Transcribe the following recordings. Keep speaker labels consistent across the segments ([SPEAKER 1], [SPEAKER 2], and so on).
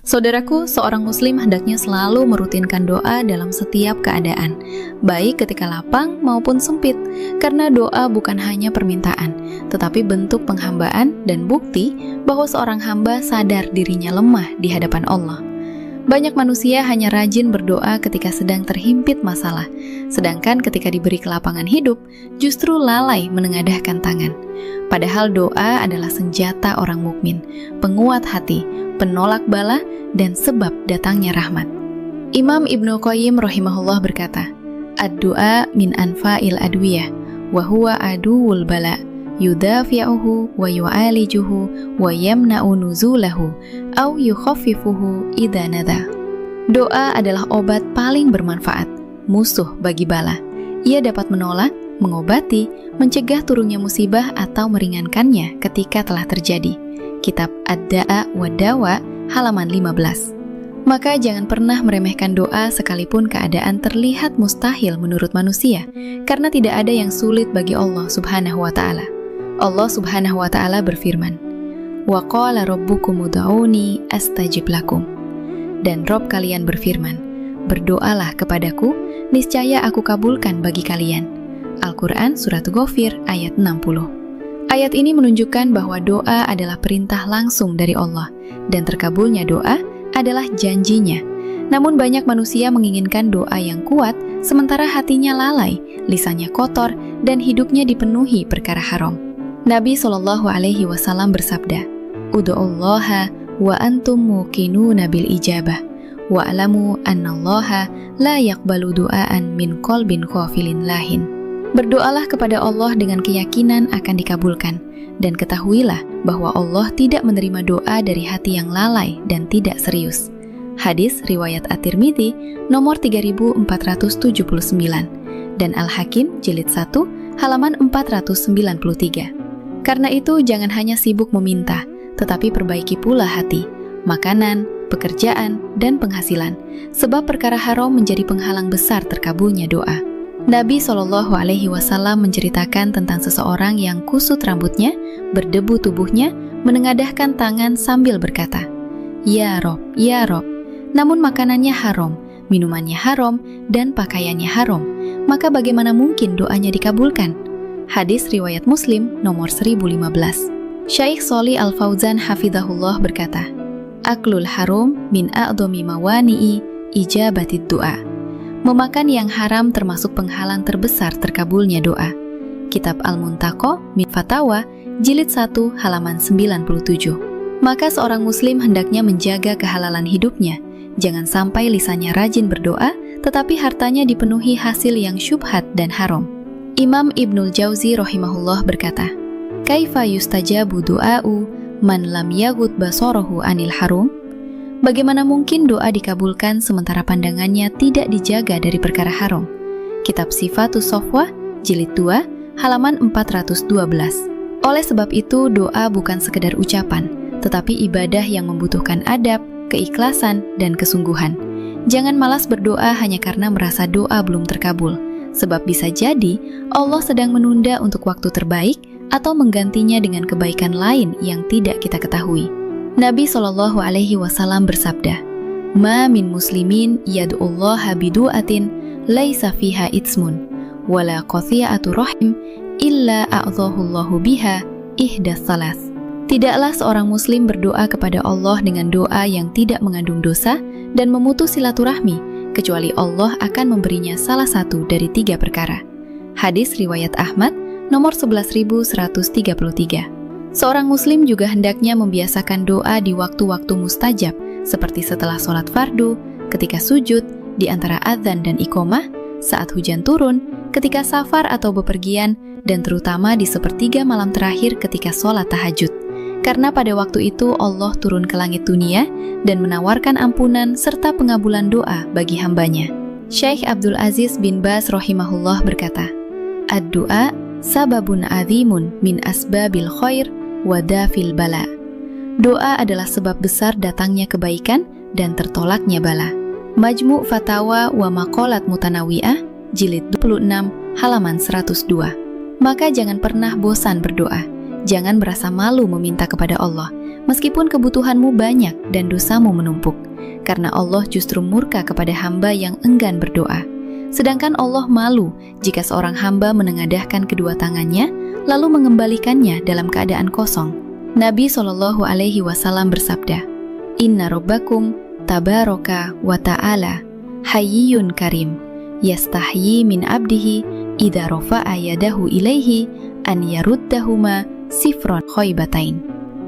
[SPEAKER 1] Saudaraku, seorang muslim hendaknya selalu merutinkan doa dalam setiap keadaan, baik ketika lapang maupun sempit, karena doa bukan hanya permintaan, tetapi bentuk penghambaan dan bukti bahwa seorang hamba sadar dirinya lemah di hadapan Allah. Banyak manusia hanya rajin berdoa ketika sedang terhimpit masalah, sedangkan ketika diberi kelapangan hidup, justru lalai menengadahkan tangan. Padahal doa adalah senjata orang mukmin, penguat hati, penolak bala, dan sebab datangnya rahmat. Imam Ibnu Qayyim rahimahullah berkata, "Ad-du'a min anfa'il adwiyah, wa huwa aduwul bala, yudafi'uhu wa yu'alijuhu wa yamna'u nuzulahu, au yukhaffifuhu idza nadha." Doa adalah obat paling bermanfaat, musuh bagi bala. Ia dapat menolak, mengobati, mencegah turunnya musibah atau meringankannya ketika telah terjadi. Kitab Ad-Da'a wa Dawa halaman 15. Maka jangan pernah meremehkan doa sekalipun keadaan terlihat mustahil menurut manusia, karena tidak ada yang sulit bagi Allah Subhanahu wa Ta'ala. Allah Subhanahu wa Ta'ala berfirman, "Wa qala rabbukum ud'uni astajib lakum." Dan Rob kalian berfirman, "Berdoalah kepadaku, niscaya aku kabulkan bagi kalian." Al-Quran Surat Ghafir ayat 60. Ayat ini menunjukkan bahwa doa adalah perintah langsung dari Allah, dan terkabulnya doa adalah janjinya. Namun banyak manusia menginginkan doa yang kuat, sementara hatinya lalai, lisannya kotor, dan hidupnya dipenuhi perkara haram. Nabi SAW bersabda, "Ud'ullaha wa antum muqinuna bil ijabah, wa alamu annallaha la yaqbalu du'aan min qalbin ghafilin lahin." Berdoalah kepada Allah dengan keyakinan akan dikabulkan, dan ketahuilah bahwa Allah tidak menerima doa dari hati yang lalai dan tidak serius. Hadis riwayat At-Tirmidzi nomor 3479 dan Al-Hakim jilid 1 halaman 493. Karena itu jangan hanya sibuk meminta, tetapi perbaiki pula hati, makanan, pekerjaan, dan penghasilan, sebab perkara haram menjadi penghalang besar terkabulnya doa. Nabi SAW menceritakan tentang seseorang yang kusut rambutnya, berdebu tubuhnya, menengadahkan tangan sambil berkata, "Ya Rob, ya Rob." Namun makanannya haram, minumannya haram, dan pakaiannya haram. Maka bagaimana mungkin doanya dikabulkan? Hadis riwayat Muslim nomor 1015. Syekh Shalih Al-Fauzan hafizahullah berkata, "Aklul haram min a'dhami mawani'i ijabatid du'a." Memakan yang haram termasuk penghalang terbesar terkabulnya doa. Kitab Al-Muntaqo min Fatawa jilid 1 halaman 97. Maka seorang muslim hendaknya menjaga kehalalan hidupnya. Jangan sampai lisannya rajin berdoa, tetapi hartanya dipenuhi hasil yang syubhat dan haram. Imam Ibnul Jauzi rahimahullah berkata, "Kaifa yustajabu du'a'u man lam yaghud basarahu anil haram?" Bagaimana mungkin doa dikabulkan sementara pandangannya tidak dijaga dari perkara haram? Kitab Sifatus Sofwah, jilid 2, halaman 412. Oleh sebab itu, doa bukan sekedar ucapan, tetapi ibadah yang membutuhkan adab, keikhlasan, dan kesungguhan. Jangan malas berdoa hanya karena merasa doa belum terkabul, sebab bisa jadi Allah sedang menunda untuk waktu terbaik atau menggantinya dengan kebaikan lain yang tidak kita ketahui. Nabi SAW bersabda, "Ma min muslimin yad'ullaha bidu'atin laisa fiha itsmun, wala qathi'atu rahim illa a'dhahullahu biha ihdas salas." Tidaklah seorang muslim berdoa kepada Allah dengan doa yang tidak mengandung dosa dan memutus silaturahmi, kecuali Allah akan memberinya salah satu dari 3 perkara. Hadis riwayat Ahmad nomor 11133. Seorang muslim juga hendaknya membiasakan doa di waktu-waktu mustajab, seperti setelah sholat fardu, ketika sujud, di antara adzan dan iqomah, saat hujan turun, ketika safar atau bepergian, dan terutama di sepertiga malam terakhir ketika sholat tahajud. Karena pada waktu itu Allah turun ke langit dunia dan menawarkan ampunan serta pengabulan doa bagi hambanya. Syekh Abdul Aziz bin Baz rahimahullah berkata, "Ad-du'a sababun azimun min asbabil khair wadafil bala." Doa adalah sebab besar datangnya kebaikan dan tertolaknya bala. Majmu' Fatawa wa Maqalat Mutanawwi'ah, jilid 26, halaman 102. Maka jangan pernah bosan berdoa. Jangan merasa malu meminta kepada Allah. meskipun kebutuhanmu banyak dan dosamu menumpuk, karena Allah justru murka kepada hamba yang enggan berdoa. Sedangkan Allah malu jika seorang hamba menengadahkan kedua tangannya, lalu mengembalikannya dalam keadaan kosong. Nabi SAW bersabda, "Inna robbakum tabaraka wa ta'ala hayyun karim, yastahyi min abdihi idza rafa'a yadahu ilaihi an yaruddahuma sifron khoibatain."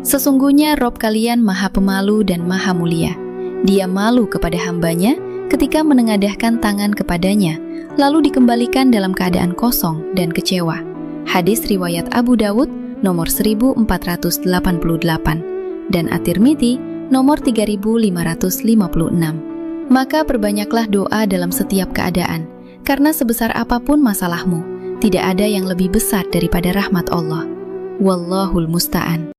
[SPEAKER 1] Sesungguhnya Rob kalian maha pemalu dan maha mulia. Dia malu kepada hambanya ketika menengadahkan tangan kepadanya, lalu dikembalikan dalam keadaan kosong dan kecewa. Hadis riwayat Abu Dawud nomor 1488 dan At-Tirmidzi nomor 3556. Maka perbanyaklah doa dalam setiap keadaan, karena sebesar apapun masalahmu, tidak ada yang lebih besar daripada rahmat Allah. Wallahul musta'an.